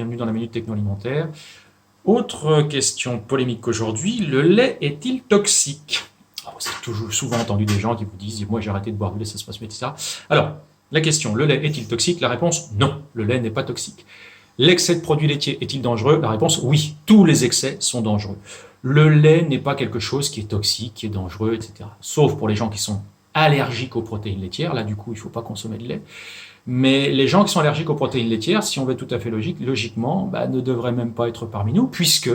bienvenue dans la Minute Techno-Alimentaire. Autre question polémique aujourd'hui, le lait est-il toxique? C'est toujours souvent entendu des gens qui vous disent « moi j'ai arrêté de boire du lait, ça se passe mieux, etc. » Alors, la question, le lait est-il toxique? La réponse, non, le lait n'est pas toxique. L'excès de produits laitiers est-il dangereux? La réponse, oui, tous les excès sont dangereux. Le lait n'est pas quelque chose qui est toxique, qui est dangereux, etc. Sauf pour les gens qui sont allergiques aux protéines laitières, là du coup il ne faut pas consommer de lait. Mais les gens qui sont allergiques aux protéines laitières, si on veut être tout à fait logiquement, ne devraient même pas être parmi nous, puisque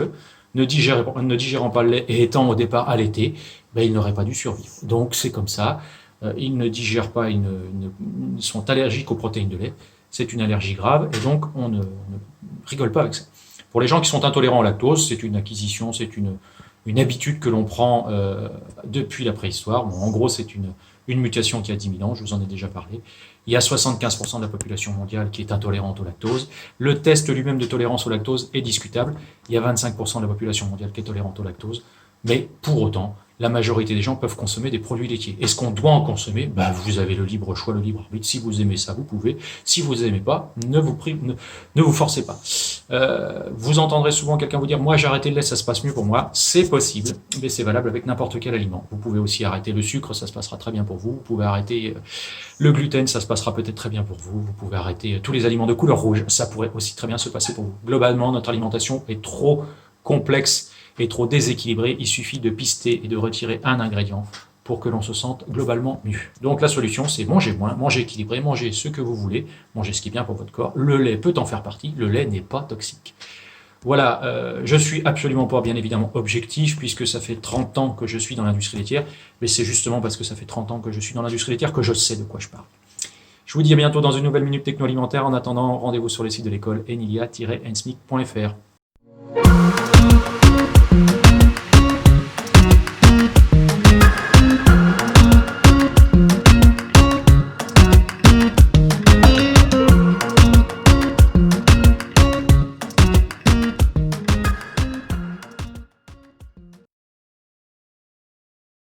ne digérant pas le lait et étant au départ allaités, ils n'auraient pas dû survivre. Donc c'est comme ça, ils ne digèrent pas, ils sont allergiques aux protéines de lait, c'est une allergie grave, et donc on ne rigole pas avec ça. Pour les gens qui sont intolérants au lactose, c'est une acquisition, c'est une habitude que l'on prend depuis la préhistoire. Bon, en gros, c'est une mutation qui a 10 000 ans, je vous en ai déjà parlé. Il y a 75% de la population mondiale qui est intolérante au lactose. Le test lui-même de tolérance au lactose est discutable. Il y a 25% de la population mondiale qui est tolérante au lactose. Mais pour autant, la majorité des gens peuvent consommer des produits laitiers. Est-ce qu'on doit en consommer? Vous avez le libre choix, le libre arbitre. Si vous aimez ça, vous pouvez. Si vous n'aimez pas, ne vous forcez pas. Vous entendrez souvent quelqu'un vous dire « moi j'ai arrêté le lait, ça se passe mieux pour moi ». C'est possible, mais c'est valable avec n'importe quel aliment. Vous pouvez aussi arrêter le sucre, ça se passera très bien pour vous. Vous pouvez arrêter le gluten, ça se passera peut-être très bien pour vous. Vous pouvez arrêter tous les aliments de couleur rouge, ça pourrait aussi très bien se passer pour vous. Globalement, notre alimentation est trop complexe et trop déséquilibré, il suffit de pister et de retirer un ingrédient pour que l'on se sente globalement mieux. Donc la solution, c'est manger moins, manger équilibré, manger ce que vous voulez, manger ce qui est bien pour votre corps. Le lait peut en faire partie, le lait n'est pas toxique. Voilà, je suis absolument pas, bien évidemment, objectif, puisque ça fait 30 ans que je suis dans l'industrie laitière, mais c'est justement parce que ça fait 30 ans que je suis dans l'industrie laitière que je sais de quoi je parle. Je vous dis à bientôt dans une nouvelle Minute Techno-Alimentaire. En attendant, rendez-vous sur le site de l'école enilia-ensmic.fr.